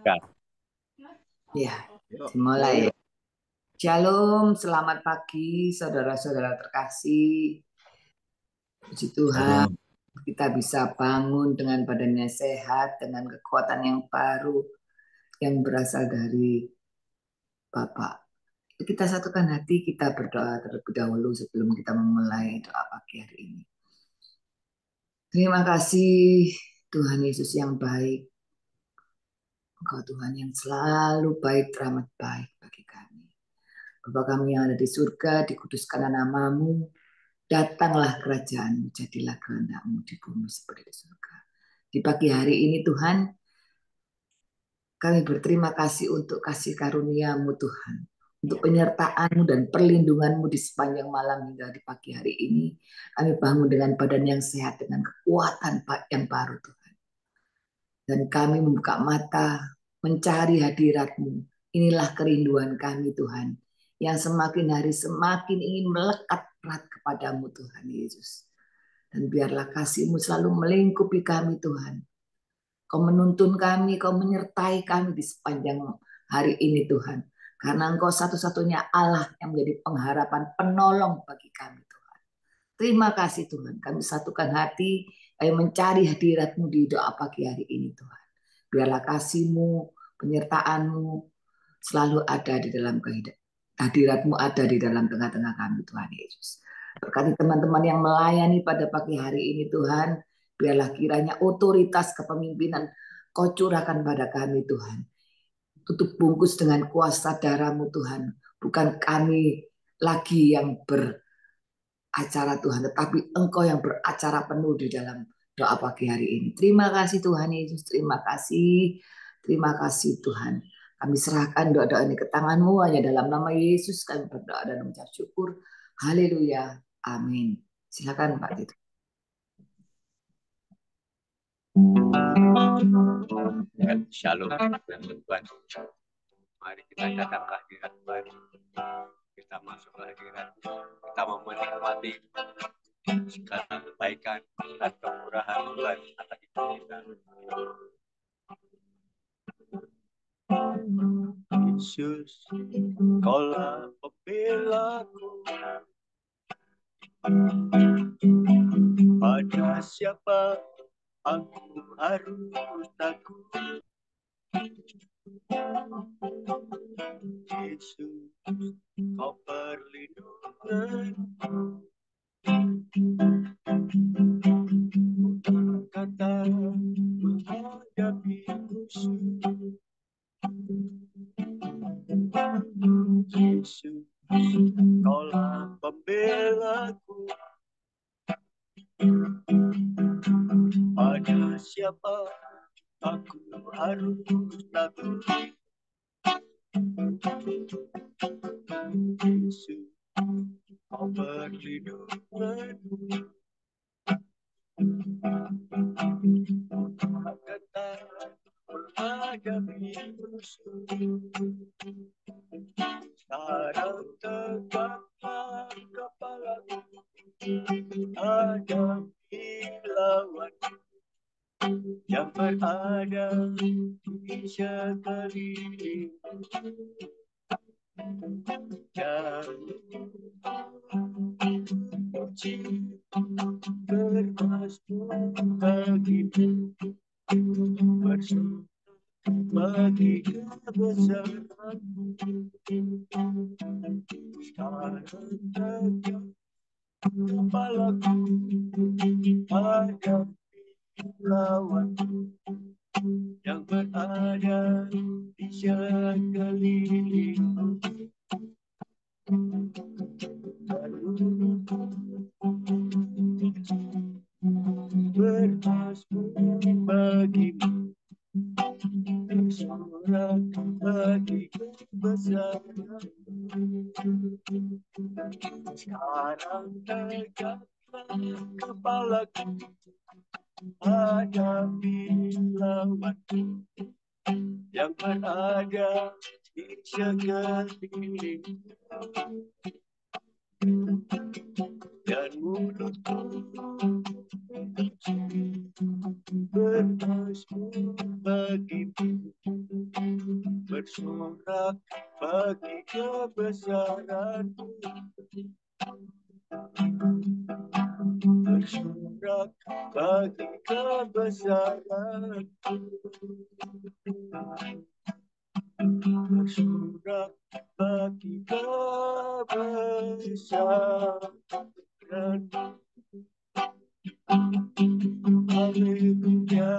Ya. Ya, dimulai. Shalom, selamat pagi saudara-saudara terkasih. Puji Tuhan, Shalom. kita bisa bangun dengan badannya sehat, dengan kekuatan yang baru yang berasal dari Bapa. Kita satukan hati, kita berdoa terlebih dahulu sebelum kita memulai doa pagi hari ini. Terima kasih Tuhan Yesus yang baik. Engkau Tuhan yang selalu baik, teramat baik bagi kami. Bapa kami yang ada di surga, dikuduskanlah namamu, datanglah kerajaanmu, jadilah kehendakmu di bumi seperti di surga. Di pagi hari ini Tuhan, kami berterima kasih untuk kasih karuniamu Tuhan. Untuk penyertaanmu dan perlindunganmu di sepanjang malam hingga di pagi hari ini. Kami bangun dengan badan yang sehat, dengan kekuatan yang baru Tuhan. Dan kami membuka mata, mencari hadirat-Mu. Inilah kerinduan kami Tuhan. Yang semakin hari semakin ingin melekat erat kepadamu Tuhan Yesus. Dan biarlah kasih-Mu selalu melingkupi kami Tuhan. Kau menuntun kami, Kau menyertai kami di sepanjang hari ini Tuhan. Karena Engkau satu-satunya Allah yang menjadi pengharapan penolong bagi kami Tuhan. Terima kasih Tuhan. Kami satukan hati, kami mencari hadirat-Mu di doa pagi hari ini Tuhan. Biarlah kasih-Mu, penyertaan-Mu selalu ada di dalam kehidupan. Hadirat-Mu ada di dalam tengah-tengah kami Tuhan Yesus. Berkati teman-teman yang melayani pada pagi hari ini Tuhan. Biarlah kiranya otoritas kepemimpinan Kau curahkan pada kami Tuhan. Tutup bungkus dengan kuasa darah-Mu Tuhan. Bukan kami lagi yang beracara Tuhan, tetapi Engkau yang beracara penuh di dalam doa pagi hari ini. Terima kasih Tuhan Yesus, terima kasih. Terima kasih Tuhan. Kami serahkan doa-doa ini ke tangan-Mu hanya dalam nama Yesus kami berdoa dan mengucap syukur. Haleluya. Amin. Silakan Pak Tito. Shalom teman-teman. Mari kita datang ke hadirat Tuhan. Kita masuk ke hadirat. Kita mau menikmati segala kebaikan dan kemurahan Tuhan atas hidup kita. Yesus, Kaulah pembelaku. Pada siapa aku harus takut? Yesus, Kau perlindungan. Kata menghadapi musuh. Yesus, Kaulah pembelaku. Pada siapa aku harus takut? Yesus, Kau perlindungan. Kata menghadapi musuh. Sekarang tegaklah kepalaku, hadapi lawan yang berada di sekeliling. Jangan puji bermasmur bagimu, bersyukur bagi kebesaranmu. Sekarang tegak kepalaku, hadapi lawan yang berada di sekelilingmu. Bermasmur bagimu, bersorak bagi kebesaranmu. Sekarang tegaklah kepalaku, hadapi lawan yang berada di sekeliling. Dan mulutku bermasmur bagimu, bersorak bagi kebesaran-Mu, bersorak bagi kebesaran-Mu, bersorak bagi kebesaran-Mu. Haleluya.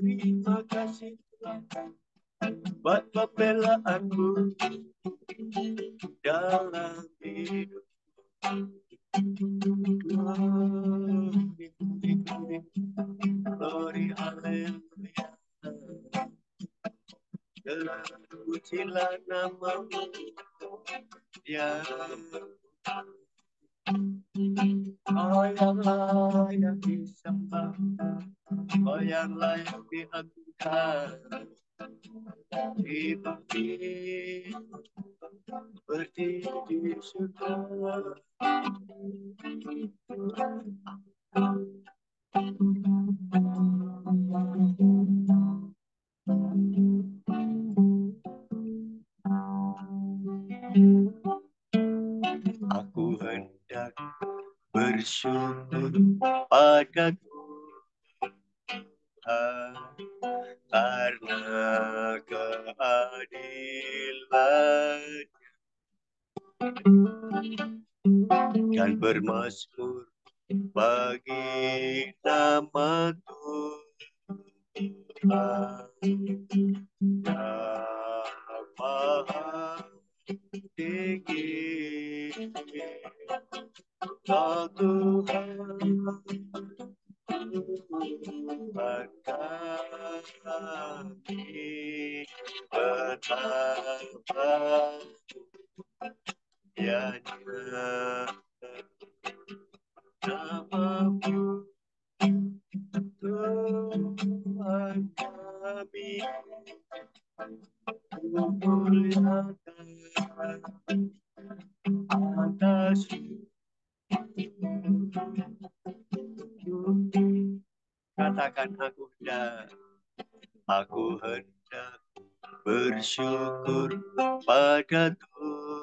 Terima kasih buat pembelaanmu dalam hidup. Glory, haleluya. Terpujilah nama-Mu, ya. Kau yang layak disembah, Kau yang layak diagungkan di bumi, berdiri di surga. Aku hendak bersyukur pada Tuhan karena keadilan dan bermazmur bagi nama Tuhan yang maha tinggi. Oh Tuhan, Tuhan kami betapa ya nama-Mu, Tuhan kami memuliakan atas bumi. Katakan aku hendak bersyukur pada Tuhan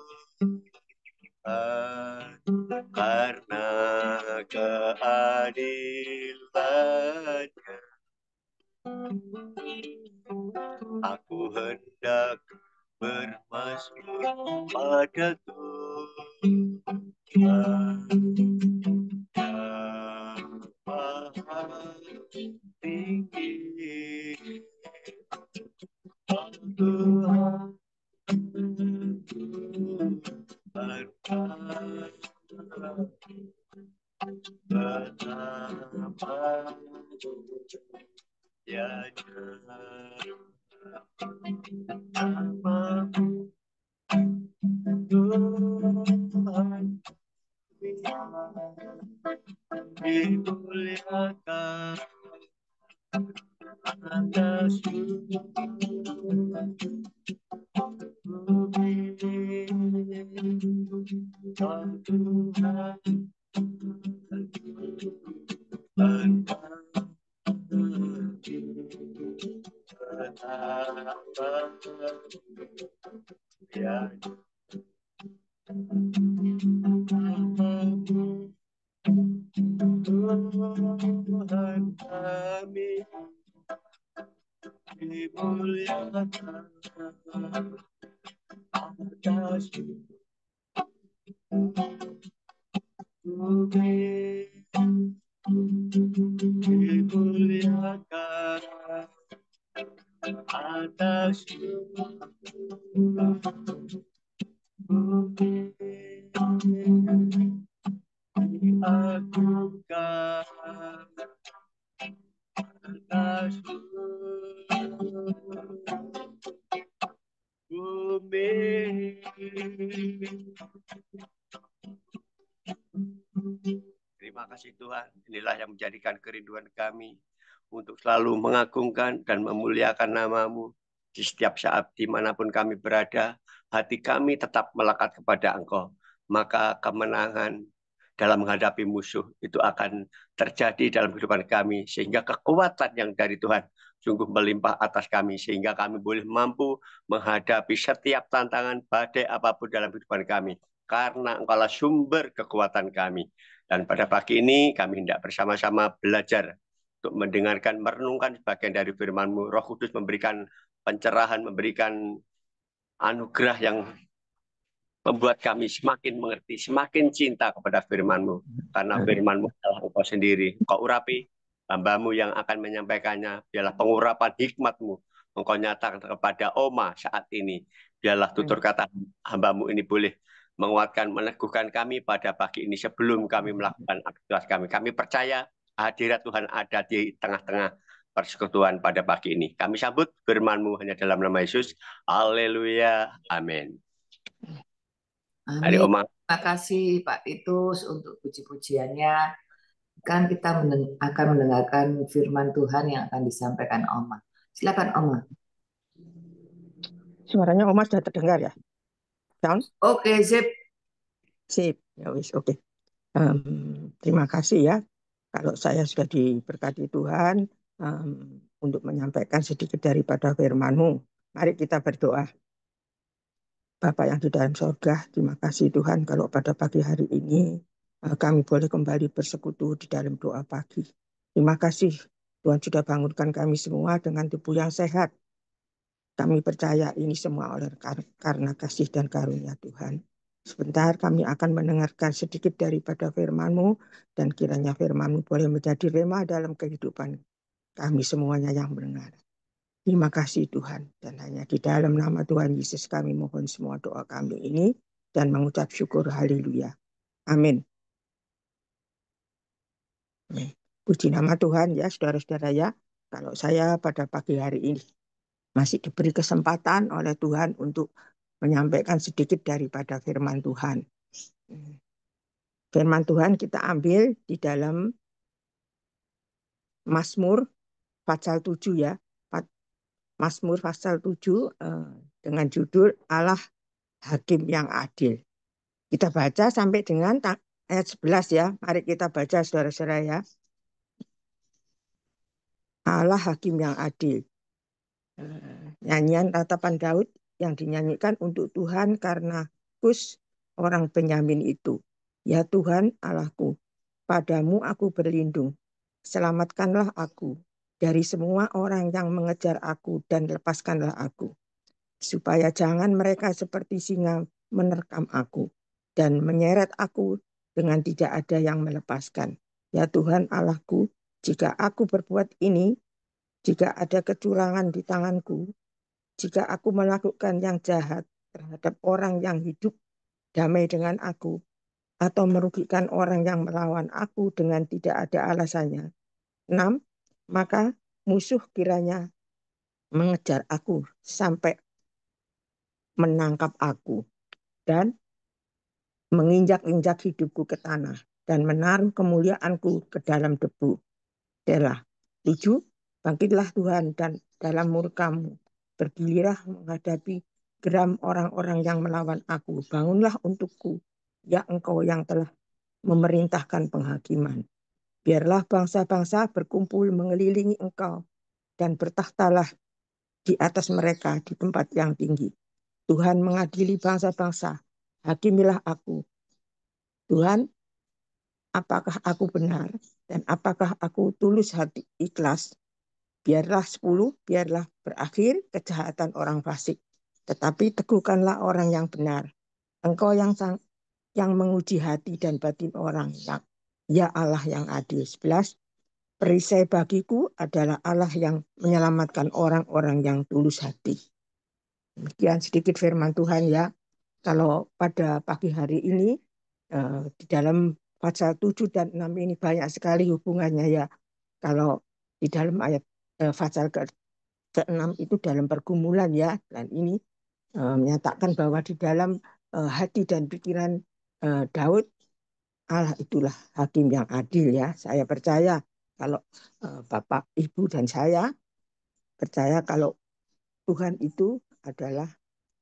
karena keadilan-Nya. Aku hendak bermazmur pada Tuhan yang maha tinggi. Oh Tuhan, Tuhan betapa ya nama-Mu, Tuhan dimuliakan atas bumi. Oh Tuhan, Tuhan betapa ya nama-Mu, Tuhan kami dimuliakan atas bumi, dimuliakan atas bumi, diagungkan atas bumi. Terima kasih Tuhan, inilah yang menjadikan kerinduan kami untuk selalu mengagungkan dan memuliakan nama-Mu di setiap saat dimanapun kami berada. Hati kami tetap melekat kepada Engkau, maka kemenangan dalam menghadapi musuh itu akan terjadi dalam kehidupan kami, sehingga kekuatan yang dari Tuhan sungguh melimpah atas kami, sehingga kami boleh mampu menghadapi setiap tantangan badai apapun dalam kehidupan kami. Karena Engkaulah sumber kekuatan kami. Dan pada pagi ini kami hendak bersama-sama belajar untuk mendengarkan, merenungkan sebagian dari firman-Mu. Roh Kudus memberikan pencerahan, memberikan anugerah yang membuat kami semakin mengerti, semakin cinta kepada firman-Mu. Karena firman-Mu adalah Engkau sendiri. Engkau urapi hamba-Mu yang akan menyampaikannya. Biarlah pengurapan hikmat-Mu Engkau nyatakan kepada Oma saat ini. Biarlah tutur kata hamba-Mu ini boleh menguatkan, meneguhkan kami pada pagi ini sebelum kami melakukan aktivitas kami. Kami percaya hadirat Tuhan ada di tengah-tengah persekutuan pada pagi ini. Kami sambut firman-Mu hanya dalam nama Yesus. Haleluya. Amin. Hari Amin. Oma. Terima kasih Pak Titus untuk puji-pujiannya. Kan kita akan mendengarkan firman Tuhan yang akan disampaikan Oma. Silakan Oma. Suaranya Oma sudah terdengar ya? Sound? Oke, sip. Sip. Ya wis, oke. Terima kasih ya. Kalau saya sudah diberkati Tuhan untuk menyampaikan sedikit daripada firman-Mu. Mari kita berdoa. Bapa yang di dalam sorga, terima kasih Tuhan kalau pada pagi hari ini kami boleh kembali bersekutu di dalam doa pagi. Terima kasih Tuhan sudah bangunkan kami semua dengan tubuh yang sehat. Kami percaya ini semua oleh karena kasih dan karunia Tuhan. Sebentar kami akan mendengarkan sedikit daripada firman-Mu dan kiranya firman-Mu boleh menjadi rema dalam kehidupan kami semuanya yang mendengar. Terima kasih Tuhan, dan hanya di dalam nama Tuhan Yesus kami mohon semua doa kami ini dan mengucap syukur haleluya. Amin. Puji nama Tuhan ya saudara-saudara ya. Kalau saya pada pagi hari ini masih diberi kesempatan oleh Tuhan untuk menyampaikan sedikit daripada firman Tuhan. Firman Tuhan kita ambil di dalam Mazmur pasal 7 ya. Mazmur pasal 7 dengan judul Allah Hakim yang Adil. Kita baca sampai dengan ayat 11 ya. Mari kita baca saudara-saudara ya. Allah Hakim yang Adil. Nyanyian ratapan Daud yang dinyanyikan untuk Tuhan karena Kus orang Benyamin itu. Ya Tuhan Allahku, padamu aku berlindung. Selamatkanlah aku dari semua orang yang mengejar aku dan lepaskanlah aku. Supaya jangan mereka seperti singa menerkam aku dan menyeret aku dengan tidak ada yang melepaskan. Ya Tuhan Allahku, jika aku berbuat ini, jika ada kecurangan di tanganku, jika aku melakukan yang jahat terhadap orang yang hidup damai dengan aku, atau merugikan orang yang melawan aku dengan tidak ada alasannya. 6. Maka musuh kiranya mengejar aku sampai menangkap aku dan menginjak-injak hidupku ke tanah dan menaruh kemuliaanku ke dalam debu. Selah. 7. Bangkitlah Tuhan dan dalam murka-Mu bergilirah menghadapi geram orang-orang yang melawan aku. Bangunlah untukku, ya Engkau yang telah memerintahkan penghakiman. Biarlah bangsa-bangsa berkumpul mengelilingi Engkau dan bertakhtalah di atas mereka di tempat yang tinggi. Tuhan mengadili bangsa-bangsa, hakimilah aku. Tuhan, apakah aku benar dan apakah aku tulus hati ikhlas? Biarlah 10, biarlah berakhir kejahatan orang fasik. Tetapi teguhkanlah orang yang benar. Engkau yang menguji hati dan batin orang. Ya Allah yang adil. 11. Perisai bagiku adalah Allah yang menyelamatkan orang-orang yang tulus hati. Demikian sedikit firman Tuhan ya. Kalau pada pagi hari ini, di dalam pasal 7 dan 6 ini banyak sekali hubungannya ya. Kalau di dalam ayat pasal ke-6 itu dalam pergumulan ya. Dan ini menyatakan bahwa di dalam hati dan pikiran Daud, Allah itulah hakim yang adil ya. Saya percaya kalau Bapak, Ibu, dan saya percaya kalau Tuhan itu adalah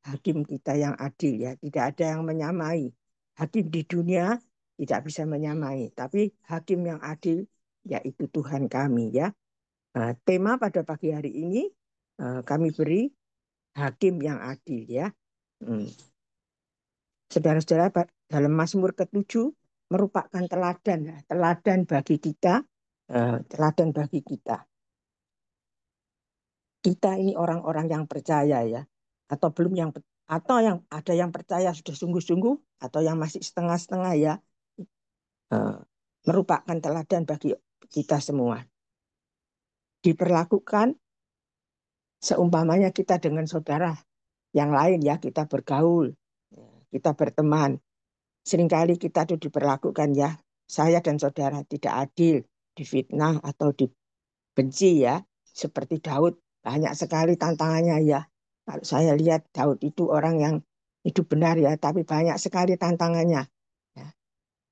hakim kita yang adil ya. Tidak ada yang menyamai. Hakim di dunia tidak bisa menyamai. Tapi hakim yang adil yaitu Tuhan kami ya. Tema pada pagi hari ini kami beri hakim yang adil ya. Saudara-saudara, dalam Mazmur ke-7 merupakan teladan bagi kita, teladan bagi kita. Kita ini orang-orang yang percaya ya, atau belum yang ada yang percaya sudah sungguh-sungguh, atau yang masih setengah-setengah ya, merupakan teladan bagi kita semua. Diperlakukan seumpamanya kita dengan saudara yang lain ya, kita bergaul, kita berteman. Seringkali kita itu diperlakukan ya, saya dan saudara tidak adil, difitnah atau dibenci ya. Seperti Daud, banyak sekali tantangannya ya. Kalau saya lihat Daud itu orang yang hidup benar ya, tapi banyak sekali tantangannya. Ya.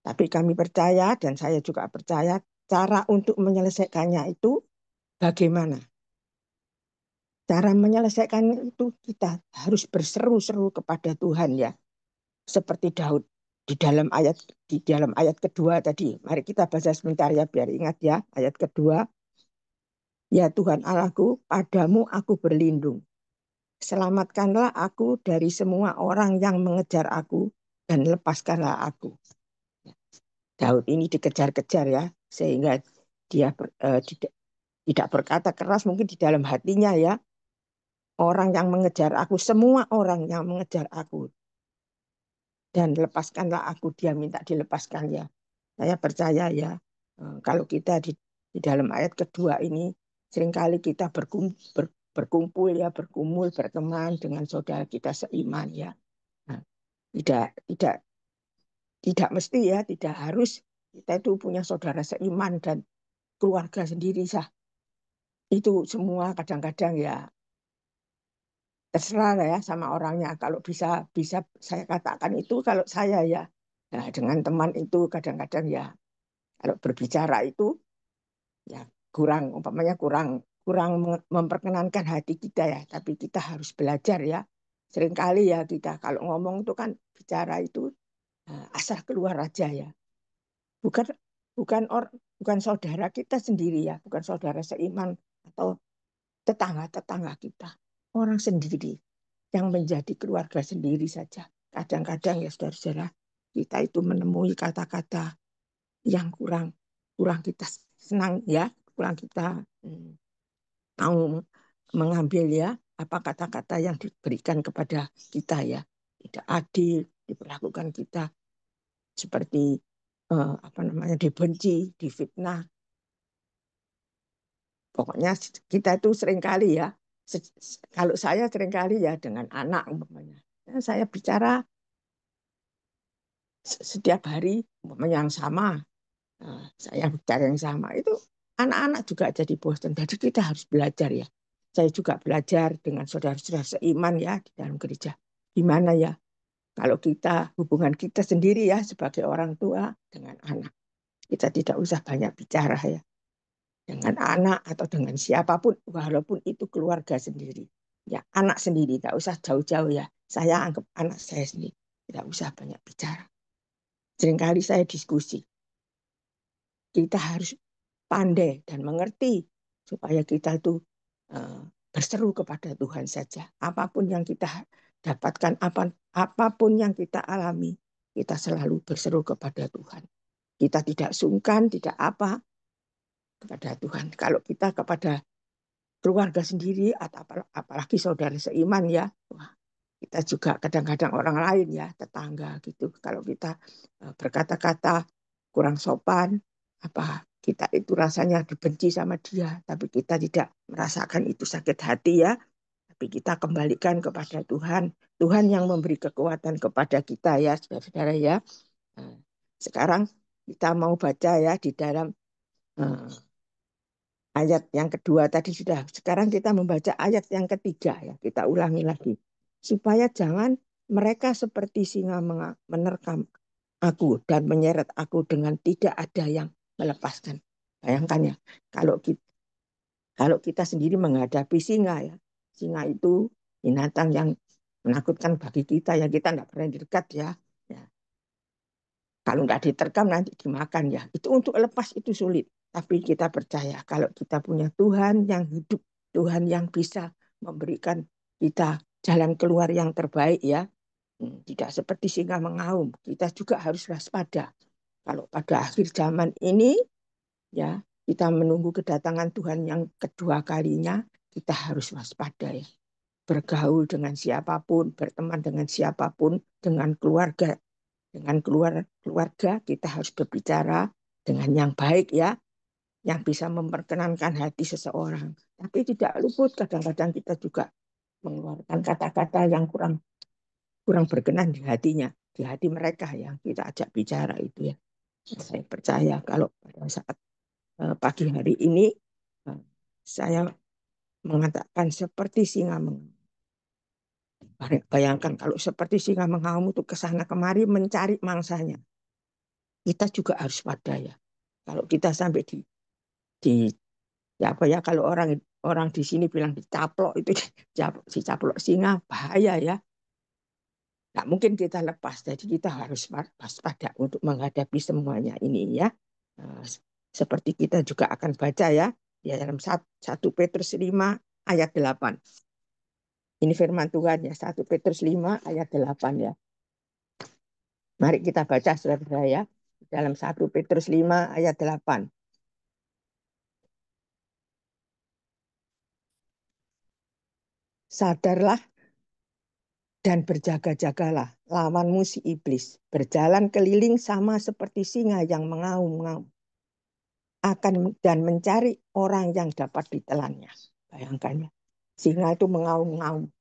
Tapi kami percaya dan saya juga percaya cara untuk menyelesaikannya itu bagaimana. Cara menyelesaikan itu kita harus berseru-seru kepada Tuhan ya. Seperti Daud di dalam ayat kedua tadi. Mari kita baca sebentar ya biar ingat ya. Ayat kedua. Ya Tuhan Allahku, padamu aku berlindung. Selamatkanlah aku dari semua orang yang mengejar aku dan lepaskanlah aku. Daud ini dikejar-kejar ya, sehingga dia tidak berkata keras mungkin di dalam hatinya ya. Orang yang mengejar aku, semua orang yang mengejar aku. Dan lepaskanlah aku, dia minta dilepaskan ya. Saya percaya ya, kalau kita di dalam ayat kedua ini, seringkali kita berkumpul ya, bergumul, berteman dengan saudara kita seiman ya. Nah, tidak mesti ya, tidak harus kita itu punya saudara seiman dan keluarga sendiri sah. Itu semua kadang-kadang ya terserah ya sama orangnya. Kalau bisa saya katakan itu kalau saya ya. Nah, dengan teman itu kadang-kadang ya kalau berbicara itu ya umpamanya kurang memperkenankan hati kita ya. Tapi kita harus belajar ya. Seringkali ya kita kalau ngomong itu kan bicara itu asal keluar aja ya. Bukan bukan saudara kita sendiri ya, bukan saudara seiman atau tetangga-tetangga kita. Orang sendiri yang menjadi keluarga sendiri saja. Kadang-kadang ya saudara-saudara, kita itu menemui kata-kata yang kurang kita senang ya, kurang kita mau mengambil ya apa kata-kata yang diberikan kepada kita ya. Tidak adil, diperlakukan kita seperti dibenci, difitnah. Pokoknya kita itu seringkali ya, kalau saya seringkali ya dengan anak umpamanya. Saya bicara setiap hari umpamanya yang sama. Saya bicara yang sama. Itu anak-anak juga jadi bosan. Jadi kita harus belajar ya. Saya juga belajar dengan saudara-saudara seiman ya di dalam gereja. Gimana ya kalau hubungan kita sendiri ya sebagai orang tua dengan anak. Kita tidak usah banyak bicara ya. Dengan anak atau dengan siapapun, walaupun itu keluarga sendiri. Ya, anak sendiri, tidak usah jauh-jauh ya. Saya anggap anak saya sendiri. Tidak usah banyak bicara. Seringkali saya diskusi. Kita harus pandai dan mengerti supaya kita itu berseru kepada Tuhan saja. Apapun yang kita dapatkan, apapun yang kita alami, kita selalu berseru kepada Tuhan. Kita tidak sungkan, tidak apa, kepada Tuhan. Kalau kita kepada keluarga sendiri atau apalagi saudara seiman ya, wah, kita juga kadang-kadang orang lain ya, tetangga gitu. Kalau kita berkata-kata kurang sopan, kita itu rasanya dibenci sama dia, tapi kita tidak merasakan itu sakit hati ya. Tapi kita kembalikan kepada Tuhan. Tuhan yang memberi kekuatan kepada kita ya, saudara-saudara ya. Sekarang kita mau baca ya di dalam ayat yang kedua tadi sudah. Sekarang kita membaca ayat yang ketiga ya. Kita ulangi lagi. Supaya jangan mereka seperti singa menerkam aku dan menyeret aku dengan tidak ada yang melepaskan. Bayangkan ya, kalau kita sendiri menghadapi singa ya. Singa itu binatang yang menakutkan bagi kita ya. Kita tidak pernah dekat ya. Kalau nggak diterkam nanti dimakan ya. Itu untuk lepas itu sulit. Tapi kita percaya kalau kita punya Tuhan yang hidup, Tuhan yang bisa memberikan kita jalan keluar yang terbaik ya. Tidak seperti singa mengaum, kita juga harus waspada. Kalau pada akhir zaman ini ya, kita menunggu kedatangan Tuhan yang kedua kalinya, kita harus waspada ya. Bergaul dengan siapapun, berteman dengan siapapun, dengan keluarga. Dengan keluarga kita harus berbicara dengan yang baik ya, yang bisa memperkenankan hati seseorang. Tapi tidak luput kadang-kadang kita juga mengeluarkan kata-kata yang kurang berkenan di hatinya, di hati mereka yang kita ajak bicara itu ya. Saya percaya kalau pada saat pagi hari ini saya mengatakan seperti singa mengaum. Bayangkan kalau seperti singa mengaum itu kesana kemari mencari mangsanya. Kita juga harus wadaya. Kalau kita sampai di ya apa ya, kalau orang di sini bilang dicaplok itu dicaplok singa, bahaya ya. Nggak mungkin kita lepas. Jadi kita harus waspada untuk menghadapi semuanya ini ya. Seperti kita juga akan baca ya di dalam 1 Petrus 5 ayat 8. Ini firman Tuhan ya, 1 Petrus 5 ayat 8 ya. Mari kita baca saudara ya. Dalam 1 Petrus 5 ayat 8. Sadarlah dan berjaga-jagalah, lawanmu si iblis, berjalan keliling sama seperti singa yang mengaum-ngaum, akan dan mencari orang yang dapat ditelannya. Bayangkan ya, singa itu mengaum-ngaum.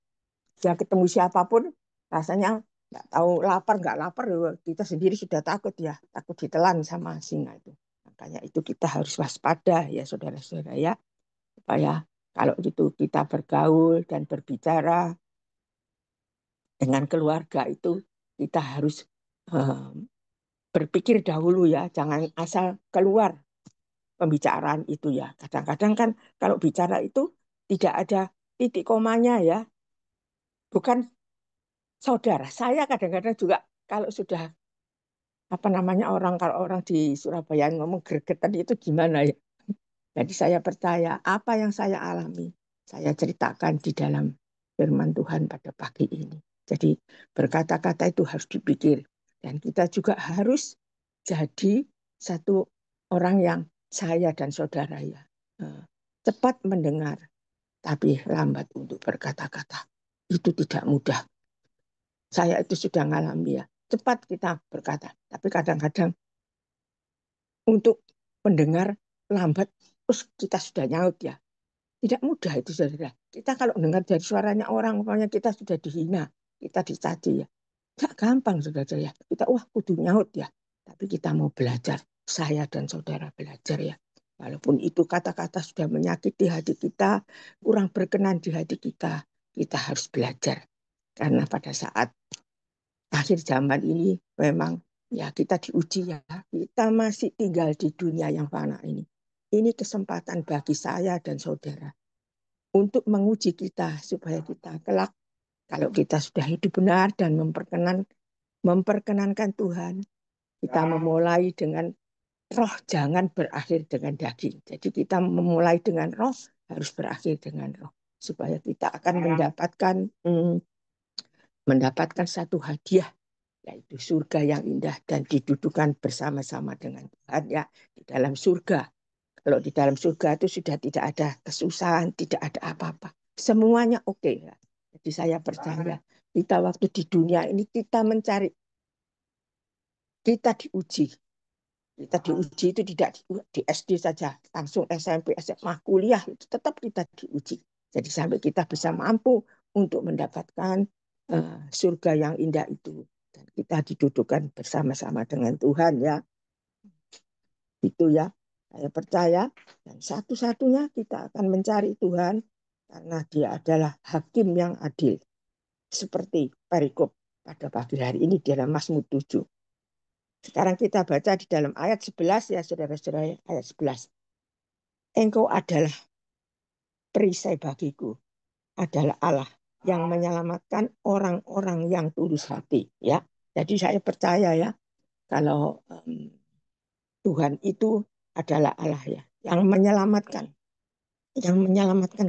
Dia ketemu siapapun, rasanya nggak tahu lapar nggak lapar, kita sendiri sudah takut ya, takut ditelan sama singa itu. Makanya itu kita harus waspada ya saudara-saudara ya, supaya kalau itu kita bergaul dan berbicara dengan keluarga itu kita harus berpikir dahulu ya, jangan asal keluar pembicaraan itu ya. Kadang-kadang kan kalau bicara itu tidak ada titik komanya ya. Bukan saudara. Saya kadang-kadang juga kalau sudah apa namanya kalau orang di Surabaya ngomong gregetan itu gimana ya. Jadi saya percaya apa yang saya alami, saya ceritakan di dalam firman Tuhan pada pagi ini. Jadi berkata-kata itu harus dipikir. Dan kita juga harus jadi satu orang yang saya dan saudara ya. Cepat mendengar, tapi lambat untuk berkata-kata. Itu tidak mudah. Saya itu sudah ngalami ya. Cepat kita berkata, tapi kadang-kadang untuk mendengar lambat, terus kita sudah nyaut ya. Tidak mudah itu saudara. Kita kalau dengar dari suaranya orang, umpamanya kita sudah dihina, kita dicaci ya. Tidak gampang saudara ya. Kita kudu nyaut ya. Tapi kita mau belajar. Saya dan saudara belajar ya. Walaupun itu kata-kata sudah menyakiti hati kita, kurang berkenan di hati kita, kita harus belajar. Karena pada saat akhir zaman ini memang ya kita diuji ya. Kita masih tinggal di dunia yang fana ini. Ini kesempatan bagi saya dan saudara untuk menguji kita supaya kita kelak kalau kita sudah hidup benar dan memperkenankan Tuhan, kita memulai dengan roh, jangan berakhir dengan daging. Jadi kita memulai dengan roh, harus berakhir dengan roh. Supaya kita akan mendapatkan satu hadiah, yaitu surga yang indah dan didudukan bersama-sama dengan Tuhan ya di dalam surga. Kalau di dalam surga itu sudah tidak ada kesusahan, tidak ada apa-apa. Semuanya oke. Ya. Jadi saya percaya kita waktu di dunia ini kita mencari, kita diuji. Kita diuji itu tidak di SD saja, langsung SMP, SMA, kuliah itu tetap kita diuji. Jadi sampai kita bisa mampu untuk mendapatkan surga yang indah itu. Dan kita didudukan bersama-sama dengan Tuhan ya. Itu ya. Saya percaya dan satu-satunya kita akan mencari Tuhan karena Dia adalah hakim yang adil. Seperti perikop pada pagi hari ini dalam Mazmur 7. Sekarang kita baca di dalam ayat 11 ya saudara-saudara, ayat 11. Engkau adalah perisai bagiku, adalah Allah yang menyelamatkan orang-orang yang tulus hati ya. Jadi saya percaya ya kalau Tuhan itu adalah Allah ya, yang menyelamatkan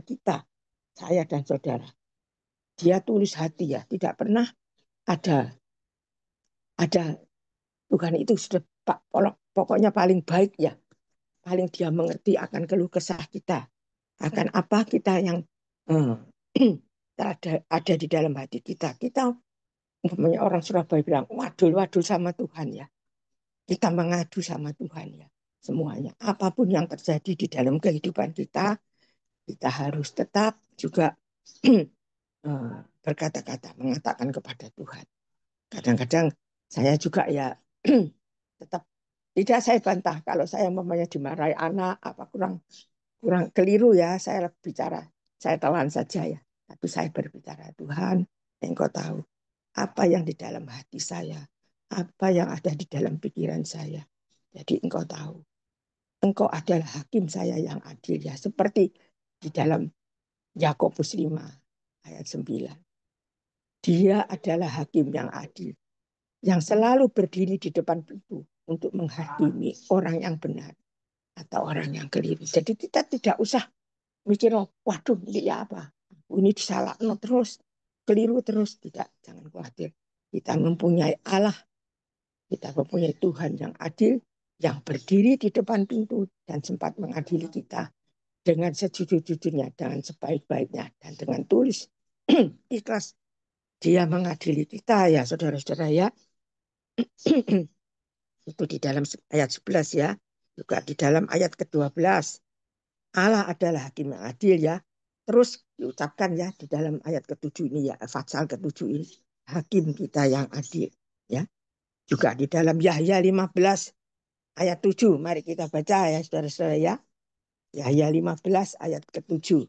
kita, saya dan saudara. Dia tulus hati ya, tidak pernah ada Tuhan itu sudah pokoknya paling baik ya, paling dia mengerti akan keluh kesah kita, akan apa kita yang ada di dalam hati kita. Kita umpamanya orang Surabaya bilang wadul sama Tuhan ya. Kita mengadu sama Tuhan ya. Semuanya. Apapun yang terjadi di dalam kehidupan kita harus tetap juga berkata-kata, mengatakan kepada Tuhan. Kadang-kadang saya juga ya tetap tidak saya bantah kalau saya umpamanya dimarahi anak apa kurang keliru ya, saya bicara, saya telan saja ya. Tapi saya berbicara, Tuhan, Engkau tahu apa yang di dalam hati saya, apa yang ada di dalam pikiran saya. Jadi Engkau tahu. Engkau adalah hakim saya yang adil ya. Seperti di dalam Yakobus 5 ayat 9. Dia adalah hakim yang adil. Yang selalu berdiri di depan pintu untuk menghakimi orang yang benar atau orang yang keliru. Jadi kita tidak usah mikir, waduh ini ya apa? Ini disalahkan terus, keliru terus. Tidak, jangan khawatir. Kita mempunyai Allah, kita mempunyai Tuhan yang adil, yang berdiri di depan pintu dan sempat mengadili kita dengan sejujur-jujurnya, dengan sebaik-baiknya, dan dengan tulus ikhlas. Dia mengadili kita ya saudara-saudara ya. Itu di dalam ayat 11 ya. Juga di dalam ayat ke-12. Allah adalah hakim yang adil ya. Terus diucapkan ya di dalam ayat ke-7 ini ya, pasal ke-7 ini. Hakim kita yang adil ya. Juga di dalam Yahya 15 ayat 7. Mari kita baca ya saudara-saudara ya. Yahya 15 ayat ke-7.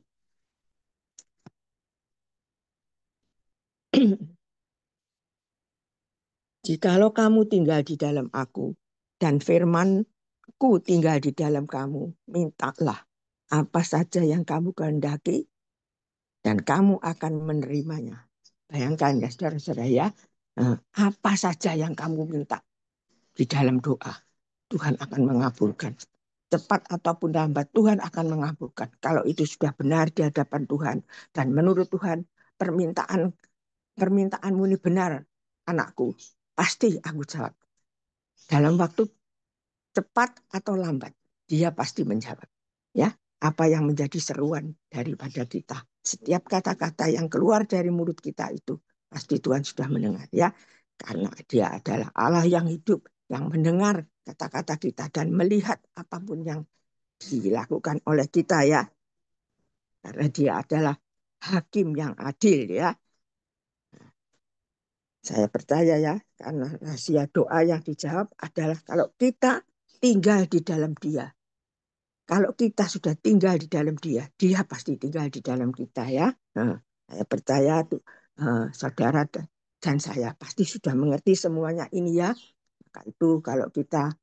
Jikalau kamu tinggal di dalam aku dan firman-Ku tinggal di dalam kamu, mintalah apa saja yang kamu kehendaki dan kamu akan menerimanya. Bayangkan ya saudara-saudara ya, apa saja yang kamu minta di dalam doa, Tuhan akan mengabulkan. Cepat ataupun lambat, Tuhan akan mengabulkan. Kalau itu sudah benar di hadapan Tuhan dan menurut Tuhan permintaanmu ini benar, anakku, pasti aku jawab. Dalam waktu cepat atau lambat, dia pasti menjawab. Ya, apa yang menjadi seruan daripada kita. Setiap kata-kata yang keluar dari mulut kita itu pasti Tuhan sudah mendengar ya. Karena dia adalah Allah yang hidup, yang mendengar kata-kata kita dan melihat apapun yang dilakukan oleh kita ya. Karena dia adalah hakim yang adil ya. Saya percaya ya, karena rahasia doa yang dijawab adalah kalau kita tinggal di dalam dia. Kalau kita sudah tinggal di dalam dia, dia pasti tinggal di dalam kita ya. Saya percaya tuh saudara dan saya pasti sudah mengerti semuanya ini ya. Maka itu kalau kita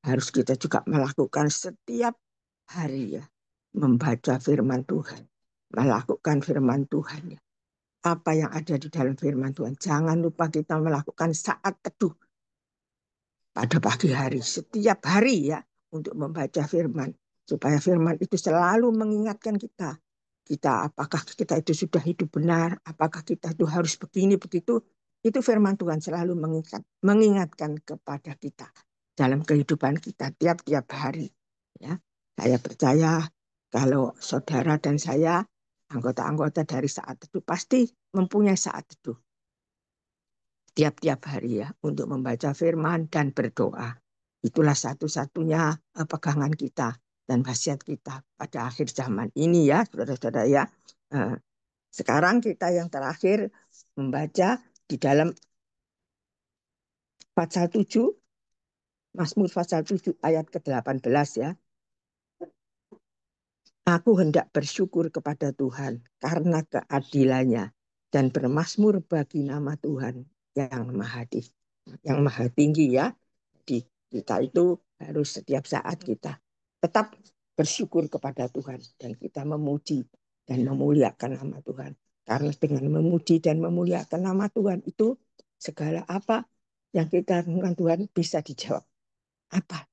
harus kita juga melakukan setiap hari ya, membaca firman Tuhan, melakukan firman Tuhan ya. Apa yang ada di dalam firman Tuhan. Jangan lupa kita melakukan saat teduh pada pagi hari, setiap hari ya, untuk membaca firman. Supaya firman itu selalu mengingatkan kita. Apakah kita itu sudah hidup benar, apakah kita itu harus begini, begitu. Itu firman Tuhan selalu mengingatkan kepada kita dalam kehidupan kita tiap-tiap hari. Ya, saya percaya kalau saudara dan saya, anggota-anggota dari saat teduh, pasti mempunyai saat teduh tiap-tiap hari ya untuk membaca firman dan berdoa. Itulah satu-satunya pegangan kita dan wasiat kita pada akhir zaman ini ya, saudara-saudara ya. Sekarang kita yang terakhir membaca di dalam pasal 7, Mazmur pasal 7 ayat ke-18 ya. Aku hendak bersyukur kepada Tuhan karena keadilannya dan bermazmur bagi nama Tuhan yang maha tinggi ya. Jadi kita itu harus setiap saat kita tetap bersyukur kepada Tuhan dan kita memuji dan memuliakan nama Tuhan. Karena dengan memuji dan memuliakan nama Tuhan itu segala apa yang kita lakukan Tuhan bisa dijawab. Apa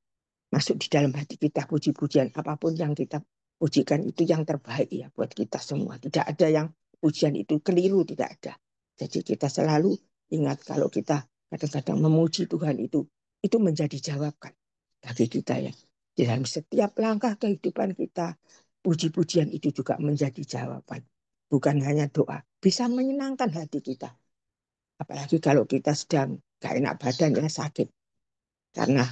masuk di dalam hati kita. Puji-pujian apapun yang kita pujikan itu yang terbaik ya buat kita semua. Tidak ada yang pujian itu keliru, tidak ada. Jadi kita selalu ingat kalau kita kadang-kadang memuji Tuhan itu menjadi jawaban bagi kita ya. Di dalam setiap langkah kehidupan kita, puji-pujian itu juga menjadi jawaban. Bukan hanya doa, bisa menyenangkan hati kita. Apalagi kalau kita sedang gak enak badan ya, sakit. Karena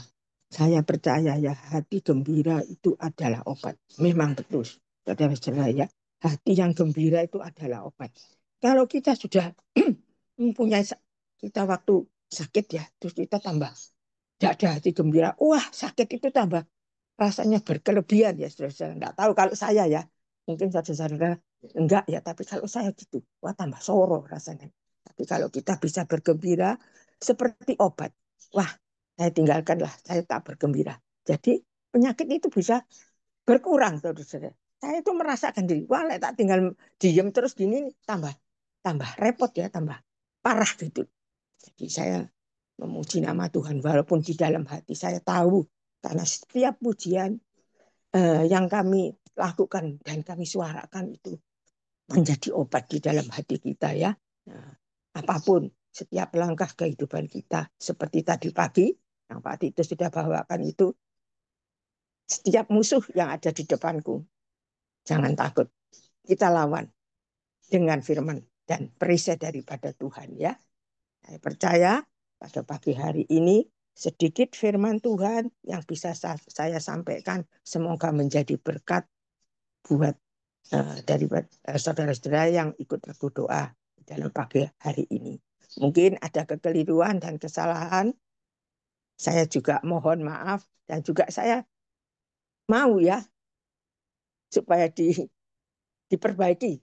saya percaya ya, hati gembira itu adalah obat. Memang betul, saudara-saudara ya. Hati yang gembira itu adalah obat. Kalau kita sudah mempunyai, kita waktu sakit ya, terus kita tambah tidak ada hati gembira. Wah, sakit itu tambah rasanya berkelebihan ya, saudara-saudara. Enggak tahu kalau saya ya, mungkin saudara-saudara enggak ya, tapi kalau saya gitu, wah tambah soro rasanya. Tapi kalau kita bisa bergembira seperti obat, wah saya tinggalkanlah, saya tak bergembira. Jadi penyakit itu bisa berkurang, saudara-saudara. Saya itu merasakan diri, wah tak tinggal diem terus gini, tambah repot ya, tambah parah gitu. Jadi saya memuji nama Tuhan, walaupun di dalam hati saya tahu, karena setiap pujian yang kami lakukan dan kami suarakan itu menjadi obat di dalam hati kita ya. Nah, apapun, setiap langkah kehidupan kita, seperti tadi pagi, yang Pak Tito sudah bawakan itu, setiap musuh yang ada di depanku, jangan takut, kita lawan dengan firman dan perisai daripada Tuhan ya. Saya percaya pada pagi hari ini sedikit firman Tuhan yang bisa saya sampaikan semoga menjadi berkat buat dari saudara-saudara yang ikut berdoa dalam pagi hari ini. Mungkin ada kekeliruan dan kesalahan. Saya juga mohon maaf dan juga saya mau ya supaya diperbaiki.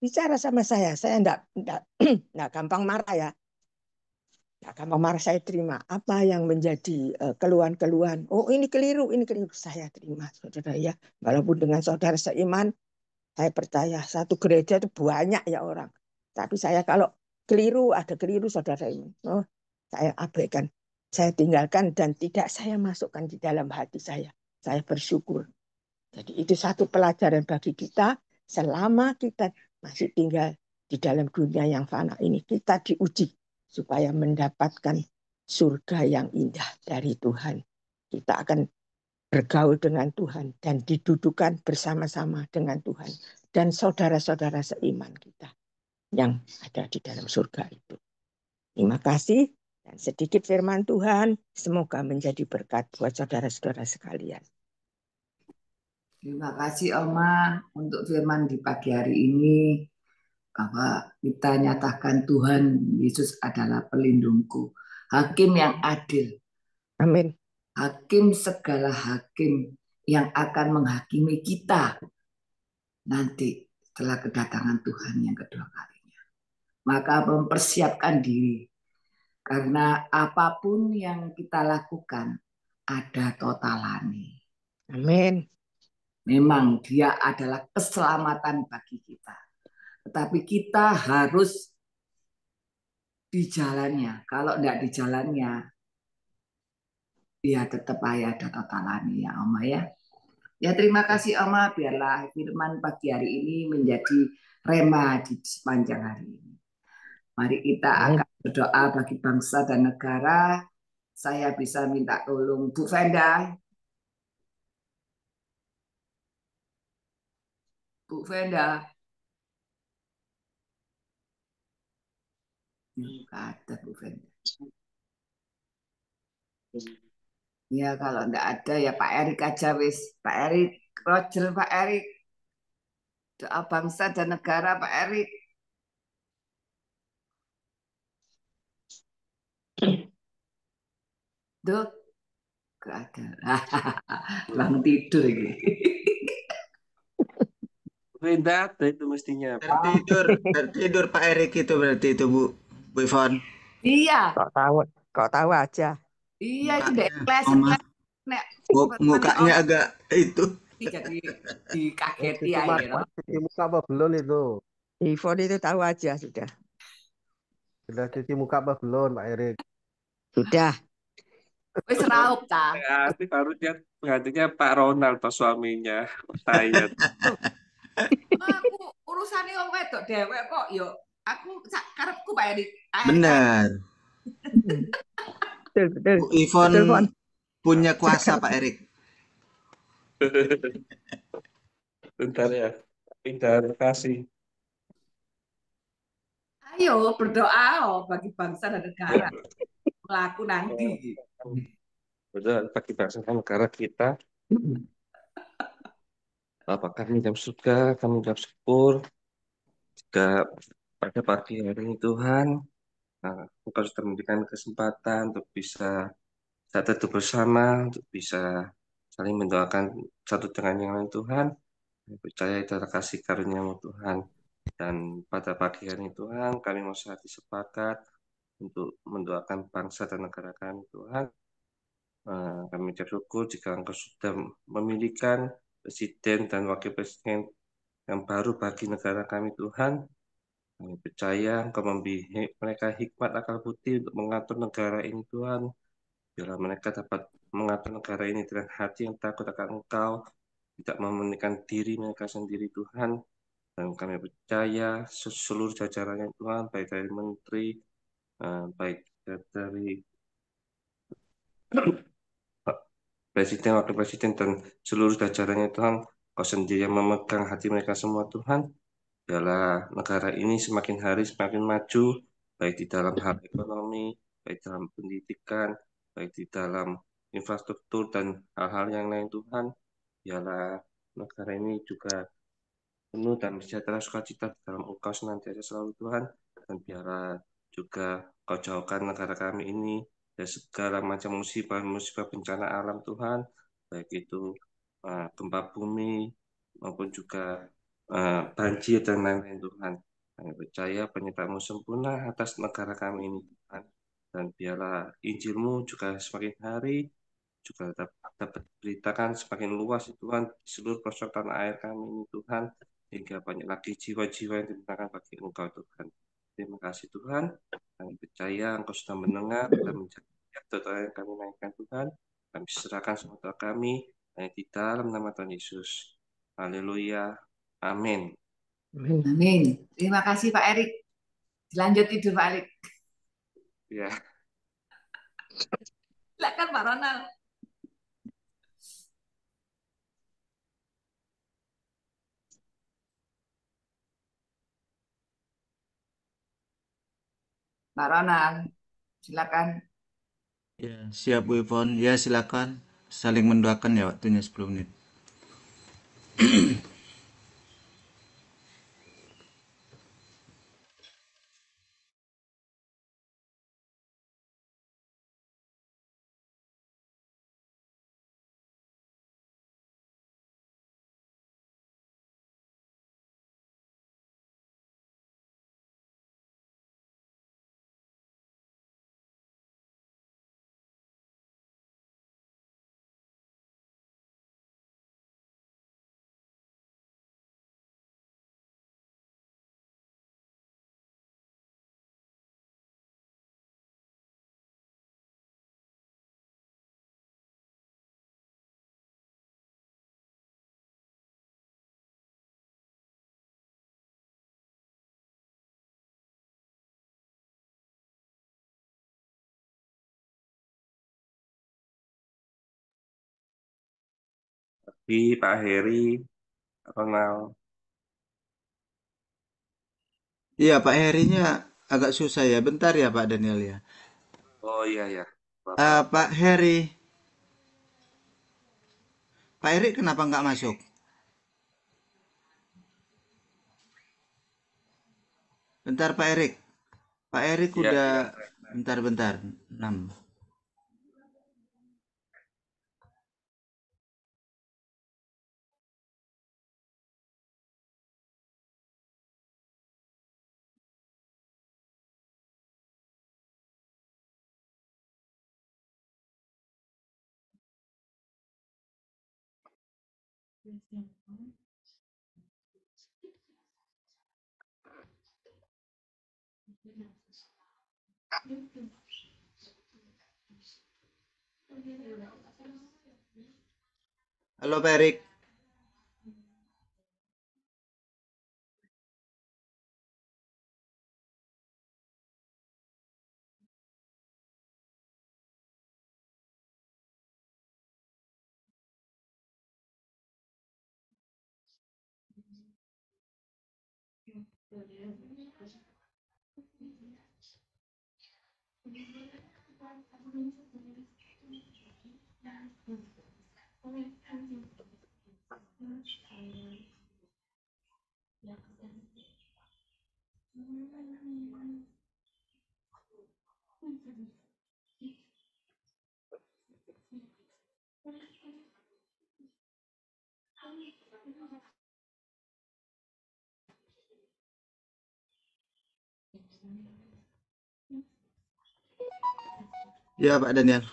Bicara sama saya enggak gampang marah ya. Nah, gampang marah saya terima. Apa yang menjadi keluhan-keluhan? Oh ini keliru, saya terima, saudara ya. Walaupun dengan saudara seiman, saya percaya satu gereja itu banyak ya orang. Tapi saya kalau keliru, ada keliru saudara ini. Oh, saya abaikan, saya tinggalkan dan tidak saya masukkan di dalam hati saya. Saya bersyukur. Jadi itu satu pelajaran bagi kita selama kita masih tinggal di dalam dunia yang fana ini. Kita diuji supaya mendapatkan surga yang indah dari Tuhan. Kita akan bergaul dengan Tuhan dan didudukan bersama-sama dengan Tuhan dan saudara-saudara seiman kita yang ada di dalam surga itu. Terima kasih dan sedikit firman Tuhan semoga menjadi berkat buat saudara-saudara sekalian. Terima kasih Oma untuk firman di pagi hari ini, bahwa kita nyatakan Tuhan Yesus adalah pelindungku, hakim yang adil, Amin. hakim segala hakim yang akan menghakimi kita nanti setelah kedatangan Tuhan yang kedua kalinya. Maka mempersiapkan diri, karena apapun yang kita lakukan ada totalani. Amin. Memang dia adalah keselamatan bagi kita. Tetapi kita harus di jalannya. Kalau tidak di jalannya, ya tetap aja ada totalani ya Oma ya. Ya terima kasih Oma, biarlah firman pagi hari ini menjadi rema di sepanjang hari ini. Mari kita akan berdoa bagi bangsa dan negara. Saya bisa minta tolong Bu Venda. Bu Venda. Ada Bu Venda. Ya kalau enggak ada ya Pak Erik aja wis. Pak Erik, Roger Pak Erik. Doa bangsa dan negara Pak Erik. Dok, enggak ada. Bang tidur ini. Venda itu mestinya. Tertidur Pak Erik itu berarti itu Bu Ivon. Iya. Kok tahu aja. Iya itu deh. Mukanya agak itu. Jadi dikageti Itu aja. cuci muka apa belum itu? Ivon itu tahu aja sudah. Sudah cuci muka apa belum Pak Erik? Sudah. Wis raup ta. Nanti harusnya gantinya Pak Ronald atau suaminya. Saya. Loh, aku urusane wong wedok dewek kok yo. Aku sak karepku Pak Erik. Kan. Benar. Betul, betul. Bu Ivon Betul, Fon. punya kuasa Sekarang Pak Erik. Bentar ya. Pindah kasih. Ayo berdoa bagi bangsa dan negara. Melaku nanti. Betul, bagi bangsa dan negara kita. Bapak kami jam surga, kami jam syukur. Jika pada pagi hari ini Tuhan, Engkau sudah memberikan kesempatan untuk bisa saat itu bersama, untuk bisa saling mendoakan satu dengan yang lain Tuhan. Kami percaya itu adalah kasih karunia-Mu Tuhan. Dan pada pagi hari ini Tuhan, kami mau sehati sepakat untuk mendoakan bangsa dan negara kami Tuhan. Kami bersyukur jika Engkau sudah memilihkan presiden dan wakil presiden yang baru bagi negara kami Tuhan. Kami percaya Engkau memberi mereka hikmat akal budi untuk mengatur negara ini Tuhan. Biarlah mereka dapat mengatur negara ini dengan hati yang takut akan Engkau, tidak mementingkan diri mereka sendiri Tuhan. Dan kami percaya seluruh jajarannya Tuhan, baik dari menteri, baik dari presiden, wakil presiden, dan seluruh jajarannya Tuhan, Kau sendiri yang memegang hati mereka semua Tuhan. Biarlah negara ini semakin hari semakin maju, baik di dalam hal ekonomi, baik dalam pendidikan, baik di dalam infrastruktur dan hal-hal yang lain Tuhan. Biarlah negara ini juga penuh dan sejahtera sukacita dalam Engkau senantiasa selalu Tuhan. Dan biarlah juga Kau jauhkan negara kami ini dari segala macam musibah bencana alam Tuhan, baik itu gempa bumi maupun juga banjir dan lain-lain Tuhan. Kami percaya penyertaan-Mu sempurna atas negara kami ini Tuhan. Dan biarlah Injil-Mu juga semakin hari juga dapat diberitakan semakin luas Tuhan di seluruh pelosok tanah air kami ini Tuhan, hingga banyak lagi jiwa-jiwa yang dibenarkan bagi Engkau Tuhan. Terima kasih Tuhan. Kami percaya Engkau sudah mendengar dan menjadi doa yang kami naikkan Tuhan. Kami serahkan semua doa kami hanya di dalam nama Tuhan Yesus. Haleluya. Amin. Amin. Amin. Terima kasih Pak Erik. Lanjut tidur Pak Erik. Ya. Silakan Pak Ronald. Pak Ronald, silakan. Ya, siap Bu Ivon. Ya, silakan. Saling mendoakan ya waktunya 10 menit. Di Pak Heri, Ronald. Iya, Pak Herinya agak susah ya. Bentar ya Pak Daniel ya. Oh iya ya, Bapak. Pak Heri, Pak Heri kenapa nggak masuk? Bentar Pak Erik. Pak Erik Iya, udah iya. bentar-bentar. 6. Halo Pak Erik. Ya Pak Daniel.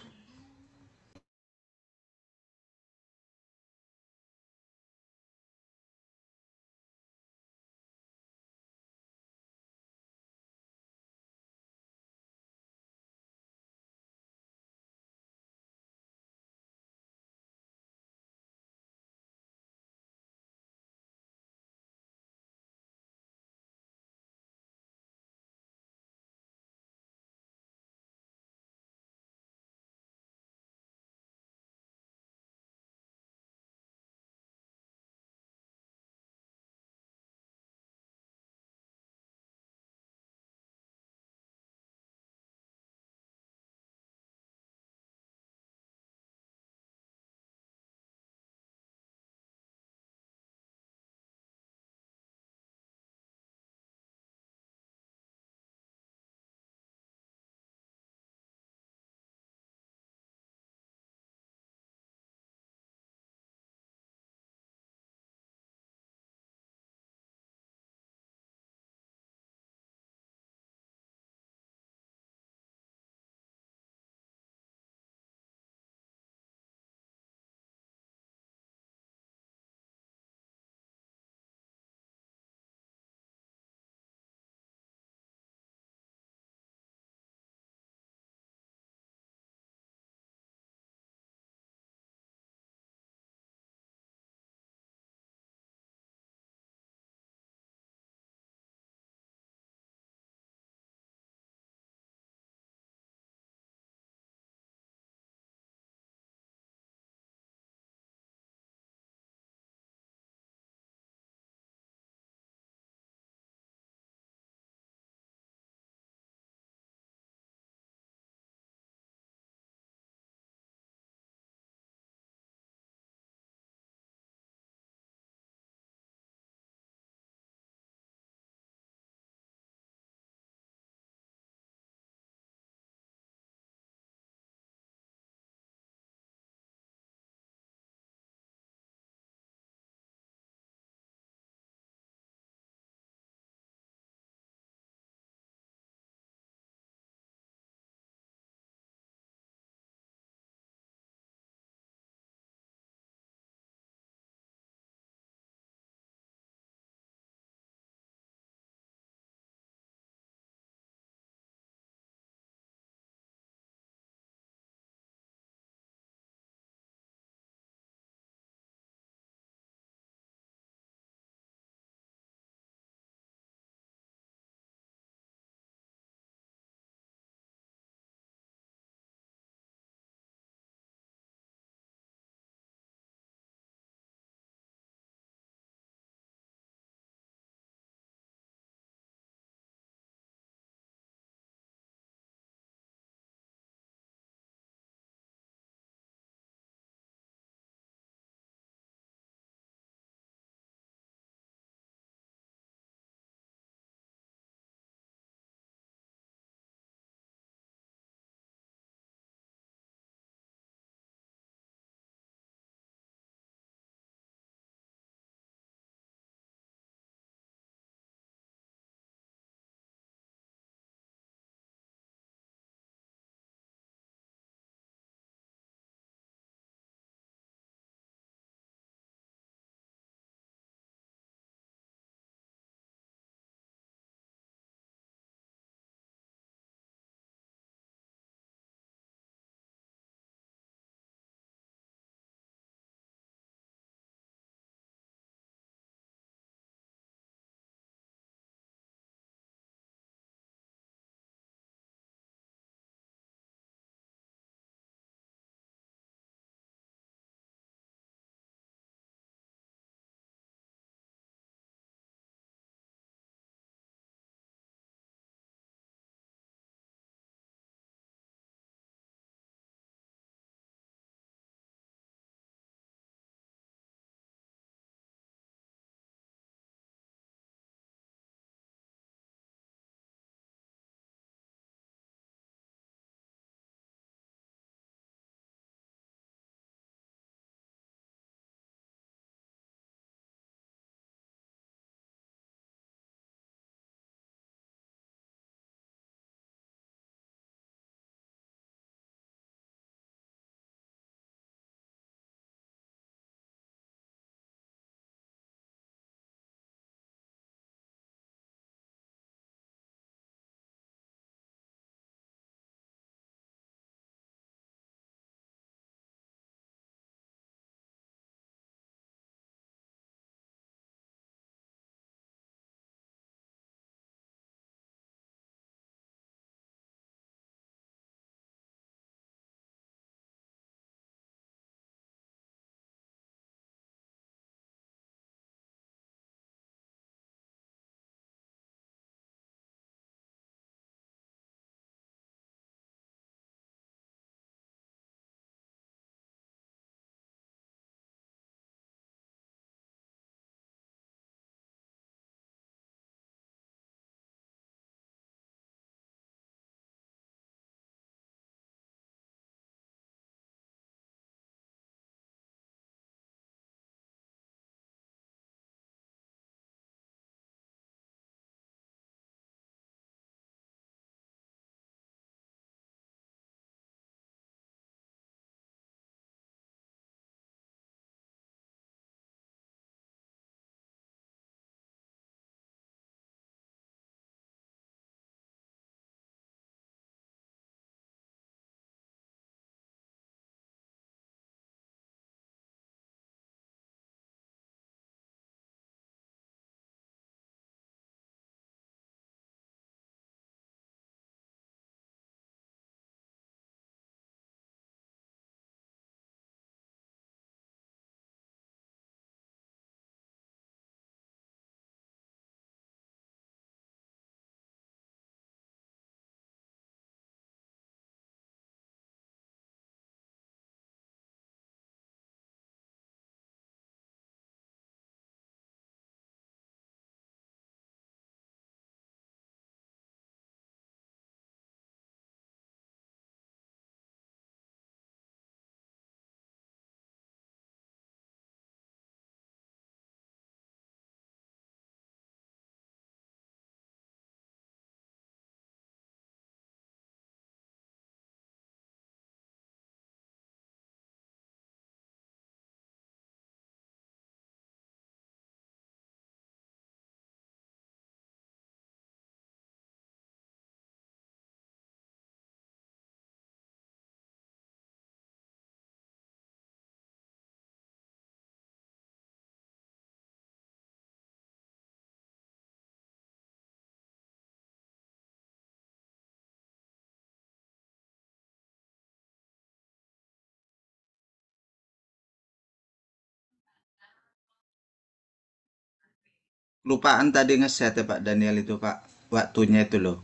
Lupaan tadi nge-set ya Pak Daniel itu Pak. Waktunya itu loh.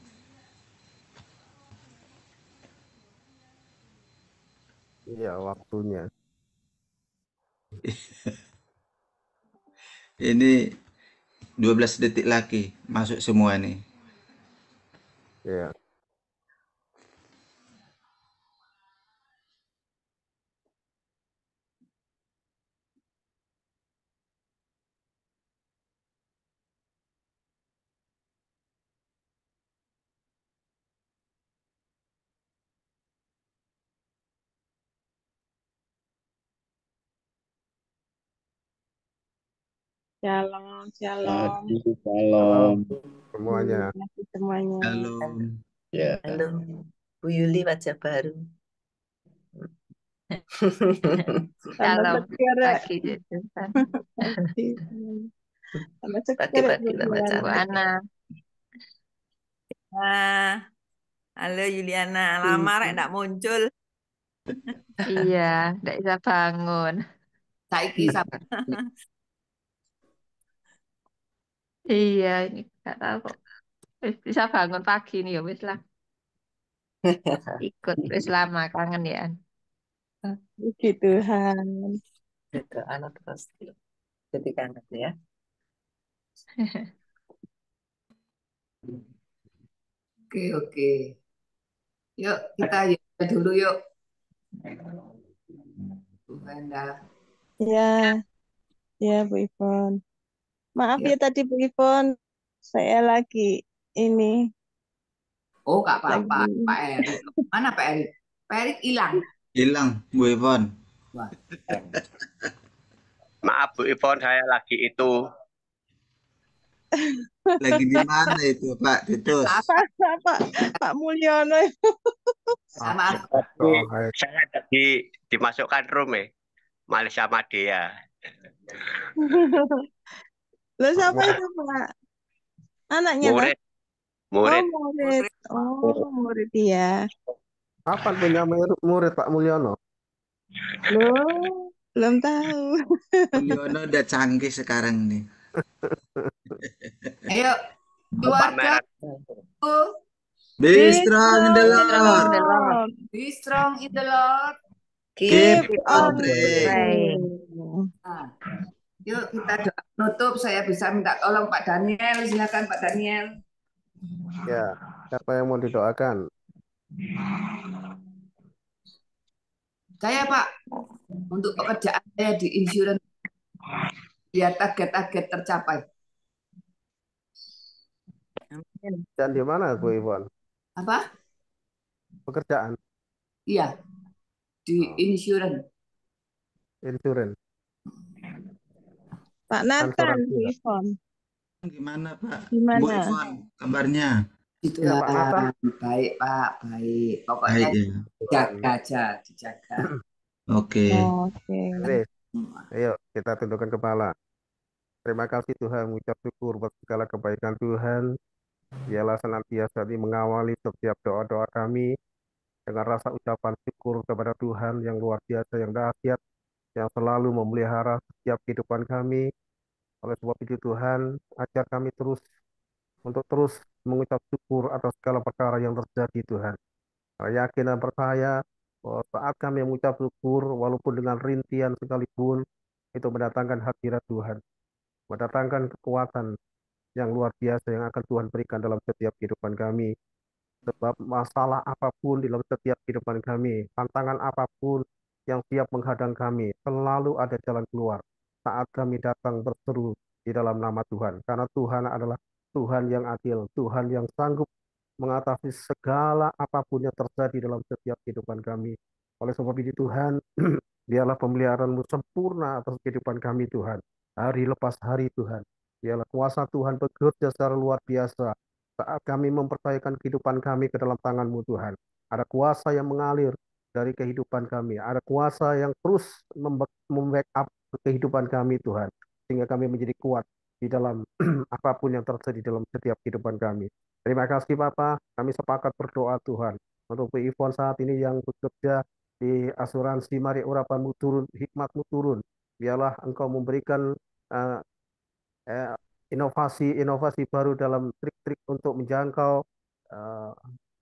Iya, waktunya. Ini 12 detik lagi masuk semua nih. Iya. Shalom, shalom. Halo Salam. semuanya. Terima kasih semuanya. Halo. Ya. Halo, Bu Yuli wajah baru. Tambah Shalom. seger ya. Pagi, Susan. Tambah seger ya, Pagi-pagi Bu lah Yuliana. wajah Ana. Ah, halo Yuliana, lama rek ndak muncul. Iya, nggak bisa bangun. Saiki sampai Iya, ini nggak tahu kok. Bisa bangun pagi nih ya wis lah. Ikut wis lama kangen ya. Puji Tuhan. Gitu, anak terus. Jadi kangen ya. Oke, oke. Yuk, kita yoga dulu yuk. Bu Venda. Ya, ya Bu Ivon. Maaf Ya. ya tadi Bu Ivon. Saya lagi ini. Oh, nggak apa-apa, Lagi. Pak Erik. Mana Pak Erik? Pak Erik hilang. Hilang Bu Ivon. Wah, Maaf Bu Ivon, saya lagi itu. Lagi di mana itu Pak Titus? Pak Mulyono. sama Saya dimasukkan room malah sama dia. Loh siapa itu Pak? Anaknya kan? Murid, Oh murid. murid. Oh murid ya. Kapan punya murid Pak Mulyono? Loh, belum tahu. Mulyono udah canggih sekarang nih. Ayo, keluarga. Pameran. Be strong in the Lord. Be strong in the Lord. Keep on praying. praying. Nah, yuk kita doa penutup. Saya bisa minta tolong Pak Daniel. Silakan Pak Daniel. Ya, siapa yang mau didoakan? Saya Pak, untuk pekerjaan saya di insurance, biar target-target tercapai. Dan di mana Bu Ivon? Apa? Pekerjaan Iya, di insurance. insurance. Pak Nathan, Asuransi, Bu Pak. Ivon. Gimana Pak? Gimana? Bu Ivon kabarnya? Itu Ya, Pak Nata. baik Pak, baik. Pokoknya Baik ya. jaga aja, dijaga. Oke. Oke. Oke, ayo kita tundukkan kepala. Terima kasih Tuhan, mengucap syukur buat segala kebaikan Tuhan. Dialah senantiasa mengawali setiap doa-doa kami dengan rasa ucapan syukur kepada Tuhan yang luar biasa, yang dahsyat, yang selalu memelihara setiap kehidupan kami. Oleh sebab itu Tuhan, ajar kami untuk terus mengucap syukur atas segala perkara yang terjadi Tuhan. Saya yakin dan percaya bahwa saat kami mengucap syukur, walaupun dengan rintian sekalipun, itu mendatangkan hadirat Tuhan, mendatangkan kekuatan yang luar biasa yang akan Tuhan berikan dalam setiap kehidupan kami. Sebab masalah apapun di dalam setiap kehidupan kami, tantangan apapun yang siap menghadang kami, selalu ada jalan keluar saat kami datang berseru di dalam nama Tuhan. Karena Tuhan adalah Tuhan yang adil, Tuhan yang sanggup mengatasi segala apapun yang terjadi dalam setiap kehidupan kami. Oleh sebab itu Tuhan, biarlah pemeliharaan-Mu sempurna atas kehidupan kami Tuhan. Hari lepas hari Tuhan. Biarlah kuasa Tuhan bekerja secara luar biasa saat kami mempercayakan kehidupan kami ke dalam tangan-Mu Tuhan. Ada kuasa yang mengalir dari kehidupan kami. Ada kuasa yang terus membackup kehidupan kami Tuhan. Sehingga kami menjadi kuat di dalam apapun yang terjadi dalam setiap kehidupan kami. Terima kasih Bapak. Kami sepakat berdoa Tuhan. Untuk Bu Ivon saat ini yang bekerja di asuransi, mari urapan-Mu turun, hikmat-Mu turun. Biarlah Engkau memberikan inovasi baru dalam trik-trik untuk menjangkau eh,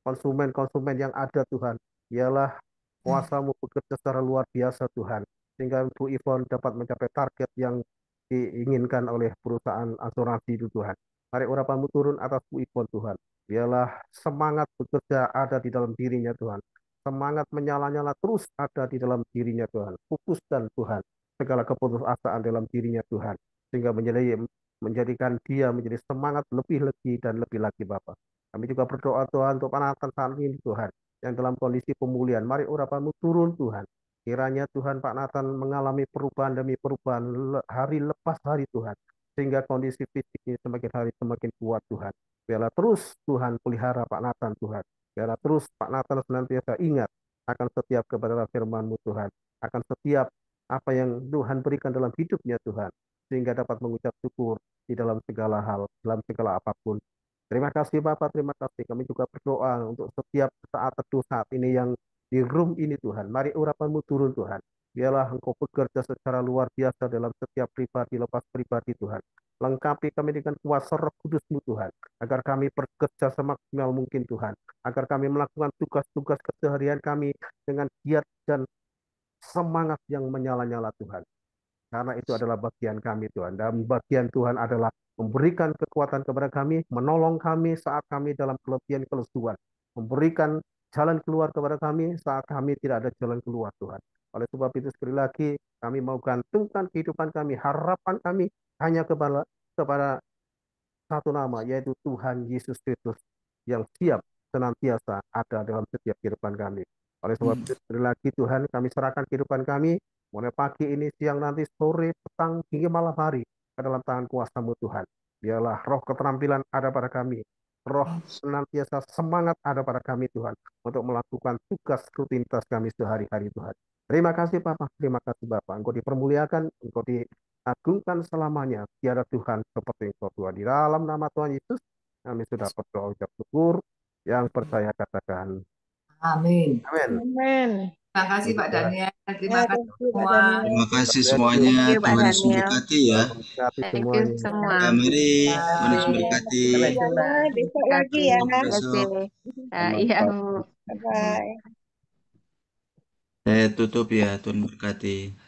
konsumen-konsumen yang ada Tuhan. Biarlah kuasa-Mu bekerja secara luar biasa Tuhan, sehingga Bu Ivon dapat mencapai target yang diinginkan oleh perusahaan asuransi itu Tuhan. Mari urapan-Mu turun atas Bu Ivon Tuhan. Biarlah semangat bekerja ada di dalam dirinya Tuhan. Semangat menyala-nyala terus ada di dalam dirinya Tuhan. Fokuskan Tuhan segala keputusasaan dalam dirinya Tuhan. Sehingga menjadikan dia menjadi semangat lebih lagi dan lebih lagi Bapak. Kami juga berdoa Tuhan untuk Pak Nathan saat ini Tuhan, yang dalam kondisi pemulihan. Mari urapan-Mu turun Tuhan. Kiranya Tuhan Pak Nathan mengalami perubahan demi perubahan hari lepas hari Tuhan. Sehingga kondisi fisiknya semakin hari semakin kuat Tuhan. Biarlah terus Tuhan pelihara Pak Nathan Tuhan. Biarlah terus Pak Nathan senantiasa ingat akan setiap kebenaran firman-Mu Tuhan. Akan setiap apa yang Tuhan berikan dalam hidupnya Tuhan. Sehingga dapat mengucap syukur di dalam segala hal, dalam segala apapun. Terima kasih Bapak, terima kasih. Kami juga berdoa untuk setiap saat teduh saat ini yang di room ini Tuhan. Mari urapan-Mu turun Tuhan. Biarlah Engkau bekerja secara luar biasa dalam setiap pribadi lepas pribadi Tuhan. Lengkapi kami dengan kuasa Roh Kudus-Mu Tuhan. Agar kami bekerja semaksimal mungkin Tuhan. Agar kami melakukan tugas-tugas keseharian kami dengan giat dan semangat yang menyala-nyala Tuhan. Karena itu adalah bagian kami Tuhan. Dan bagian Tuhan adalah memberikan kekuatan kepada kami, menolong kami saat kami dalam kelebihan kelesuan. Memberikan jalan keluar kepada kami saat kami tidak ada jalan keluar Tuhan. Oleh sebab itu sekali lagi kami mau gantungkan kehidupan kami, harapan kami hanya kepada satu nama, yaitu Tuhan Yesus Kristus yang siap senantiasa ada dalam setiap kehidupan kami. Oleh sebab itu, sekali lagi Tuhan, kami serahkan kehidupan kami, mulai pagi ini, siang nanti, sore, petang, hingga malam hari, ke dalam tangan kuasa-Mu Tuhan. Biarlah roh keterampilan ada pada kami, roh senantiasa semangat ada pada kami Tuhan, untuk melakukan tugas rutinitas kami sehari-hari Tuhan. Terima kasih Bapak, terima kasih Bapak. Engkau dipermuliakan, Engkau diagungkan selamanya. Tiada Tuhan seperti Engkau Tuhan. Di dalam nama Tuhan Yesus, kami sudah berdoa ucap syukur. Yang percaya katakan Amin. amin. Amin. Terima kasih Pak Daniel. Terima kasih Thank you, Pak semua. Daniel. Terima kasih Bless you. semuanya. Thank you, Pak Tuhan Yesus Daniel. memberkati ya. Tuhan memberkati Thank you semuanya. semua. Ya, mari Tuhan Yesus Amin. memberkati. Sampai jumpa. Jangan besok Terima lagi kasih. ya. Terima kasih. Besok. Iya, Selamat Bu. pagi. Bye-bye. Saya tutup ya. Tuhan berkati.